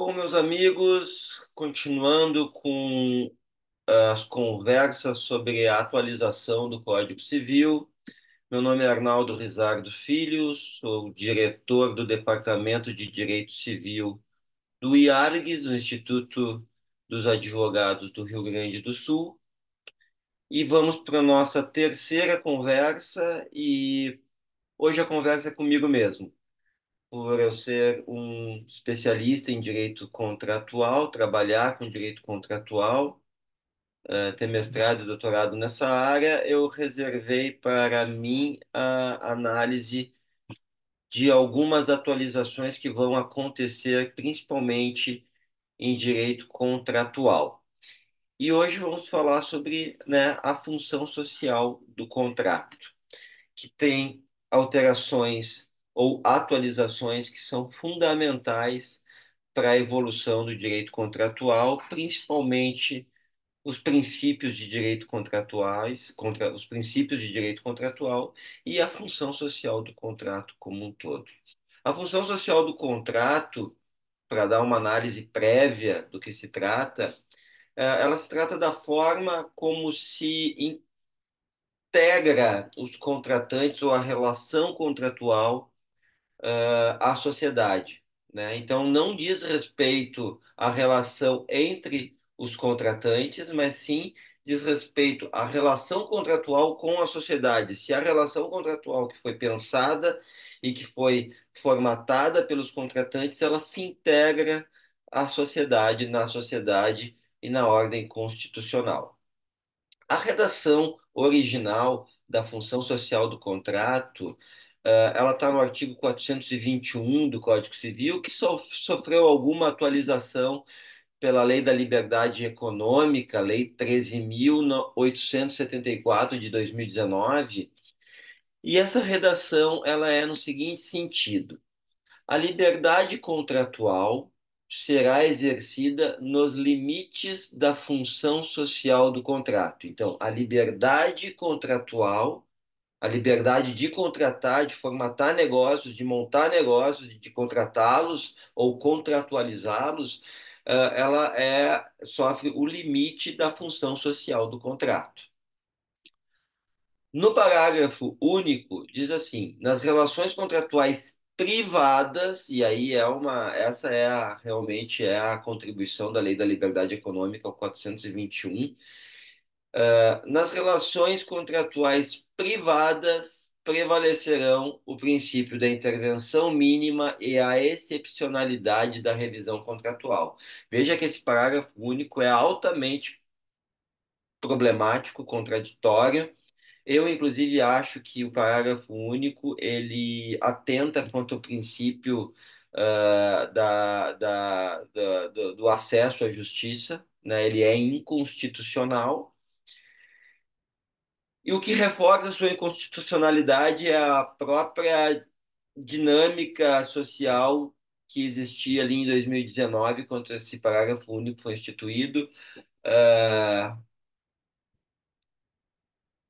Bom, meus amigos, continuando com as conversas sobre a atualização do Código Civil. Meu nome é Arnaldo Rizardo Filho, sou diretor do Departamento de Direito Civil do IARGS, o Instituto dos Advogados do Rio Grande do Sul, e vamos para a nossa terceira conversa, e hoje a conversa é comigo mesmo. Por eu ser um especialista em direito contratual, trabalhar com direito contratual, ter mestrado e doutorado nessa área, eu reservei para mim a análise de algumas atualizações que vão acontecer, principalmente em direito contratual. E hoje vamos falar sobre, né, a função social do contrato, que tem alterações ou atualizações que são fundamentais para a evolução do direito contratual, principalmente os princípios de direito contratuais, os princípios de direito contratual e a função social do contrato como um todo. A função social do contrato, para dar uma análise prévia do que se trata, ela se trata da forma como se integra os contratantes ou a relação contratual à sociedade, né? Então, não diz respeito à relação entre os contratantes, mas sim diz respeito à relação contratual com a sociedade. Se a relação contratual que foi pensada e que foi formatada pelos contratantes, ela se integra à sociedade, na sociedade e na ordem constitucional. A redação original da função social do contrato, ela está no artigo 421 do Código Civil, que sofreu alguma atualização pela Lei da Liberdade Econômica, Lei 13.874 de 2019. E essa redação ela é no seguinte sentido: a liberdade contratual será exercida nos limites da função social do contrato. Então, a liberdade contratual, a liberdade de contratar, de formatar negócios, de montar negócios, de contratá-los ou contratualizá-los, ela sofre o limite da função social do contrato. No parágrafo único, diz assim: nas relações contratuais privadas, e aí essa realmente é a contribuição da Lei da Liberdade Econômica, o 421, nas relações contratuais privadas prevalecerão o princípio da intervenção mínima e a excepcionalidade da revisão contratual. Veja que esse parágrafo único é altamente problemático, contraditório. Eu, inclusive, acho que o parágrafo único ele atenta contra o princípio do acesso à justiça, né? Ele é inconstitucional. E o que reforça a sua inconstitucionalidade é a própria dinâmica social que existia ali em 2019, quando esse parágrafo único foi instituído. Uh,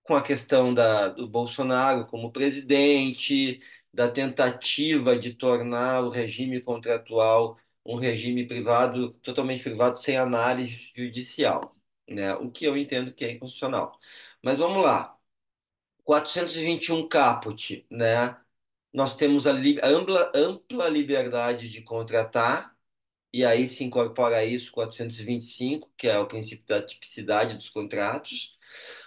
com a questão do Bolsonaro como presidente, da tentativa de tornar o regime contratual um regime privado, totalmente privado, sem análise judicial, né? O que eu entendo que é inconstitucional. Mas vamos lá. 421 caput, né? Nós temos a ampla liberdade de contratar, e aí se incorpora a isso 425, que é o princípio da tipicidade dos contratos.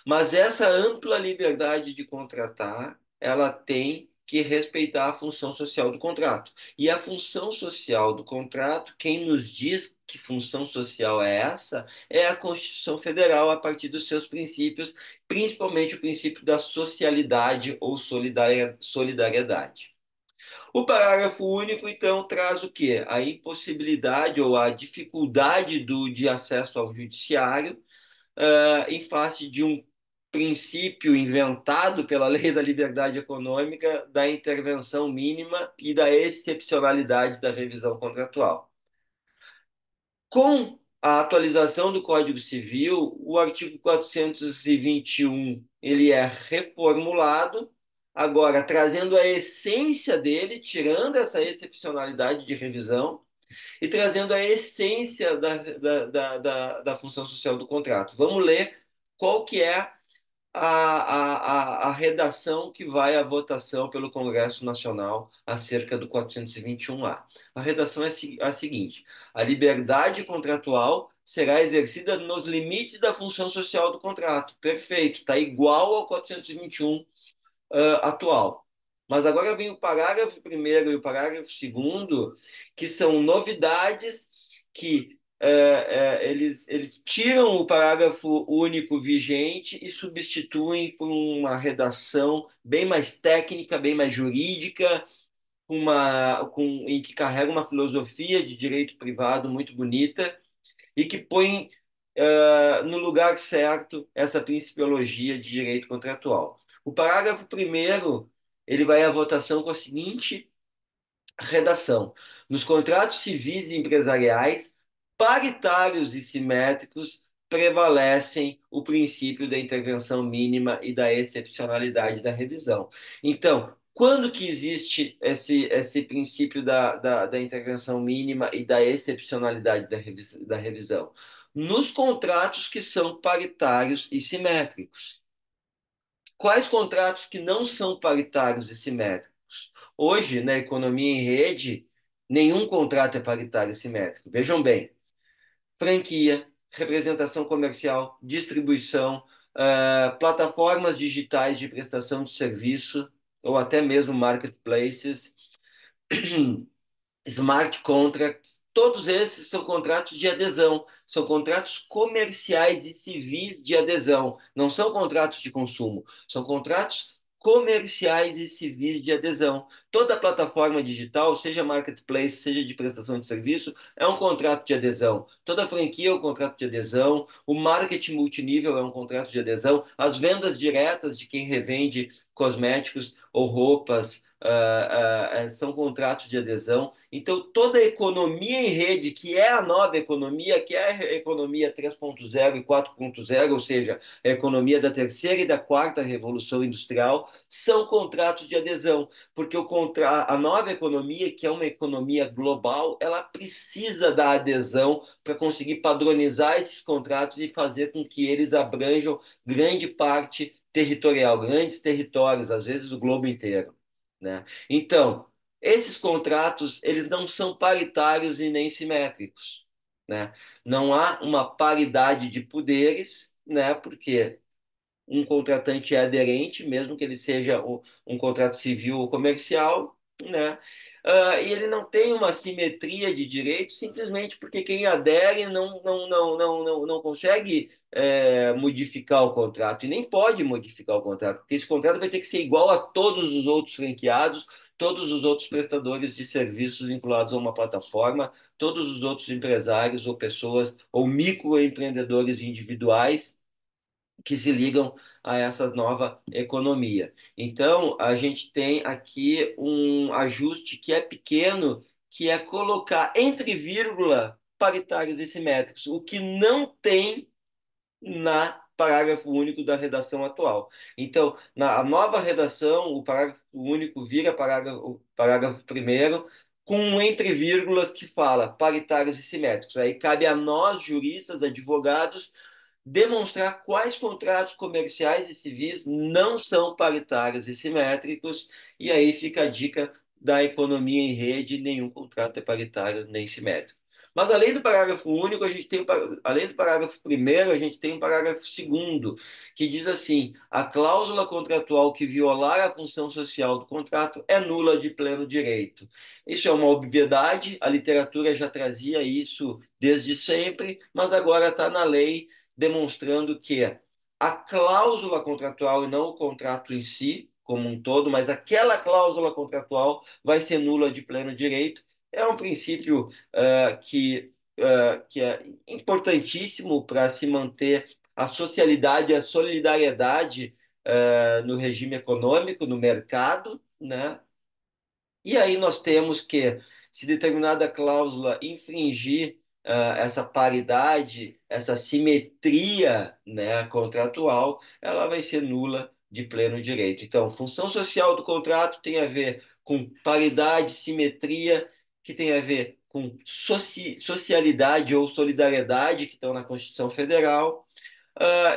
Mas essa ampla liberdade de contratar, ela tem que respeitar a função social do contrato. E a função social do contrato, quem nos diz que função social é essa, é a Constituição Federal, a partir dos seus princípios, principalmente o princípio da socialidade ou solidariedade. O parágrafo único, então, traz o quê? A impossibilidade ou a dificuldade de acesso ao judiciário, em face de um princípio inventado pela Lei da Liberdade Econômica da intervenção mínima e da excepcionalidade da revisão contratual. Com a atualização do Código Civil, o artigo 421 ele é reformulado, agora trazendo a essência dele, tirando essa excepcionalidade de revisão, e trazendo a essência da função social do contrato. Vamos ler qual que é a redação que vai à votação pelo Congresso Nacional acerca do 421-A. A redação é a seguinte: a liberdade contratual será exercida nos limites da função social do contrato. Perfeito, está igual ao 421 atual. Mas agora vem o parágrafo primeiro e o parágrafo segundo, que são novidades que eles tiram o parágrafo único vigente e substituem por uma redação bem mais técnica, bem mais jurídica, em que carrega uma filosofia de direito privado muito bonita e que põe no lugar certo essa principiologia de direito contratual. O parágrafo primeiro ele vai à votação com a seguinte redação: nos contratos civis e empresariais, paritários e simétricos, prevalecem o princípio da intervenção mínima e da excepcionalidade da revisão. Então, quando que existe esse princípio da intervenção mínima e da excepcionalidade da revisão? Nos contratos que são paritários e simétricos. Quais contratos que não são paritários e simétricos? Hoje, na economia em rede, nenhum contrato é paritário e simétrico. Vejam bem, franquia, representação comercial, distribuição, plataformas digitais de prestação de serviço, ou até mesmo marketplaces, smart contracts, todos esses são contratos de adesão, são contratos comerciais e civis de adesão, não são contratos de consumo, são contratos comerciais e civis de adesão. Toda plataforma digital, seja marketplace, seja de prestação de serviço, é um contrato de adesão. Toda franquia é um contrato de adesão, o marketing multinível é um contrato de adesão, as vendas diretas de quem revende cosméticos ou roupas são contratos de adesão. Então, toda a economia em rede, que é a nova economia, que é a economia 3.0 e 4.0, ou seja, a economia da terceira e da quarta revolução industrial, são contratos de adesão, porque a nova economia, que é uma economia global, ela precisa da adesão para conseguir padronizar esses contratos e fazer com que eles abranjam grande parte territorial, grandes territórios, às vezes o globo inteiro, né? Então, esses contratos, eles não são paritários e nem simétricos, né? Não há uma paridade de poderes, né? Porque um contratante é aderente, mesmo que ele seja um contrato civil ou comercial, né? E ele não tem uma simetria de direitos simplesmente porque quem adere não consegue modificar o contrato e nem pode modificar o contrato, porque esse contrato vai ter que ser igual a todos os outros franqueados, todos os outros prestadores de serviços vinculados a uma plataforma, todos os outros empresários ou pessoas ou microempreendedores individuais que se ligam a essa nova economia. Então, a gente tem aqui um ajuste que é pequeno, que é colocar entre vírgula paritários e simétricos, o que não tem na parágrafo único da redação atual. Então, na nova redação, o parágrafo único vira parágrafo primeiro, com um entre vírgulas que fala paritários e simétricos. Aí cabe a nós, juristas, advogados, demonstrar quais contratos comerciais e civis não são paritários e simétricos, e aí fica a dica da economia em rede: nenhum contrato é paritário nem simétrico. Mas além do parágrafo único, a gente tem, além do parágrafo primeiro, a gente tem um parágrafo segundo, que diz assim: a cláusula contratual que violar a função social do contrato é nula de pleno direito. Isso é uma obviedade, a literatura já trazia isso desde sempre, mas agora está na lei, demonstrando que a cláusula contratual e não o contrato em si, como um todo, mas aquela cláusula contratual vai ser nula de pleno direito. É um princípio que é importantíssimo para se manter a socialidade, a solidariedade no regime econômico, no mercado, né? E aí nós temos que, se determinada cláusula infringir essa paridade, essa simetria, né, contratual, ela vai ser nula de pleno direito. Então, função social do contrato tem a ver com paridade, simetria, que tem a ver com socialidade ou solidariedade que estão na Constituição Federal,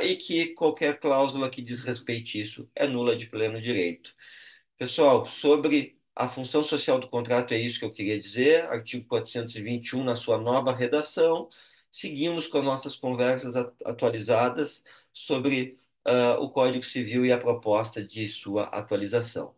e que qualquer cláusula que desrespeite isso é nula de pleno direito. Pessoal, sobre a função social do contrato, é isso que eu queria dizer. Artigo 421, na sua nova redação. Seguimos com as nossas conversas atualizadas sobre o Código Civil e a proposta de sua atualização.